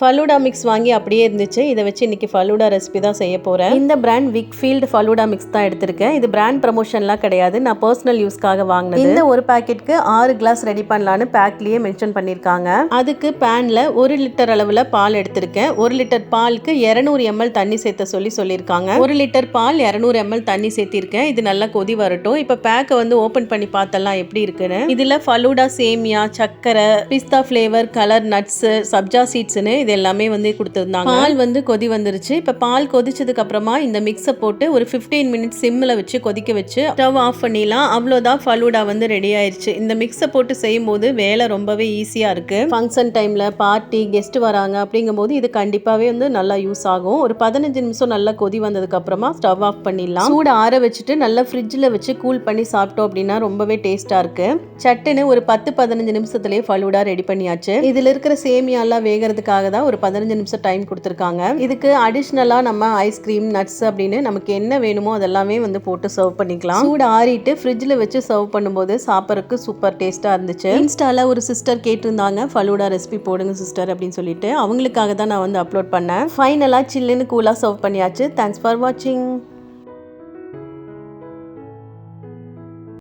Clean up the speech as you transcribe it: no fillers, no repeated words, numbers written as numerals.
Falooda mix வாங்கி அப்படியே இருந்துச்சு. இதை வச்சு இன்னைக்கு ஃபலூடா ரெசிபி தான் செய்ய போகிறேன். இந்த பிராண்ட் விக்ஃபீல்டு ஃபலூடா மிக்ஸ் தான் எடுத்திருக்கேன். இது பிராண்ட் ப்ரமோஷன்லாம் கிடையாது, நான் பர்சனல் யூஸ்க்காக வாங்கினது. இந்த ஒரு பேக்கெட்டுக்கு 6 கிளாஸ் ரெடி பண்ணலான்னு பேக்லேயே மென்ஷன் பண்ணியிருக்காங்க. அதுக்கு பேனில் 1 லிட்டர் அளவில் பால் எடுத்திருக்கேன். 1 லிட்டர் பாலுக்கு 200 ml தண்ணி சேர்த்த சொல்லியிருக்காங்க. 1 லிட்டர் பால் 200 ml தண்ணி சேர்த்திருக்கேன். இது நல்லா கொதி வரட்டும். இப்போ பேக்கை வந்து ஓப்பன் பண்ணி பார்த்தலாம் எப்படி இருக்குன்னு. இதில் ஃபலூடா சேமியா, சக்கரை, பிஸ்தா ஃப்ளேவர், கலர் நட்ஸு, சப்ஜா சீட்ஸ்னு இது எல்லாமே வந்து கொடுத்துருந்தாங்க. பால் வந்து கொதி வந்துருச்சு. இப்போ பால் கொதிச்சதுக்கு அப்புறமா இந்த மிக்ஸை போட்டு ஒரு 15 மினிட்ஸ் சிம்மில் வச்சு கொதிக்க வச்சு ஸ்டவ் ஆஃப் பண்ணிடலாம். அவ்வளோதான், ஃபலூடா வந்து ரெடி ஆயிடுச்சு. இந்த மிக்ஸை போட்டு செய்யும் போது வேலை ரொம்பவே ஈஸியாக இருக்கு. ஃபங்க்ஷன் டைமில் பார்ட்டி கெஸ்ட் வராங்க அப்படிங்கும்போது இது கண்டிப்பாகவே வந்து நல்லா யூஸ் ஆகும். ஒரு 15 நிமிஷம் நல்லா கொதி வந்ததுக்கு அப்புறமா ஸ்டவ் ஆஃப் பண்ணிடலாம். சூடு ஆற வச்சுட்டு நல்லா ஃப்ரிட்ஜில் வச்சு கூல் பண்ணி சாப்பிட்டோம் அப்படின்னா ரொம்பவே டேஸ்ட்டாக இருக்கு. சட்டுன்னு ஒரு 10-15 நிமிஷத்துலேயே ஃபலூடா ரெடி பண்ணியாச்சு. இதில் இருக்கிற சேமியாலாம் வேகிறதுக்காக தான் ஒரு 15 நிமிஷம் டைம் கொடுத்துருக்காங்க. இதுக்கு அடிஷ்னலாக நம்ம ஐஸ்கிரீம், நட்ஸ் அப்படின்னு நமக்கு என்ன வேணுமோ அதெல்லாமே வந்து போட்டு சர்வ் பண்ணிக்கலாம். சூடு ஆறிட்டு ஃப்ரிட்ஜில் வச்சு சர்வ் பண்ணும்போது சாப்பிட்றதுக்கு சூப்பர் டேஸ்ட்டாக இருந்துச்சு. இன்ஸ்டால ஒரு சிஸ்டர் கேட்டிருந்தாங்க, ஃபலூடா ரெசிபி போடுங்க சிஸ்டர் அப்படின்னு சொல்லிட்டு. அவங்களுக்காக தான் நான் வந்து அப்லோட் பண்ணேன். ஃபைனலாக சில்லுன்னு கூலாக சர்வ் பண்ணியாச்சு. தேங்க்ஸ் ஃபார் வாட்சிங்.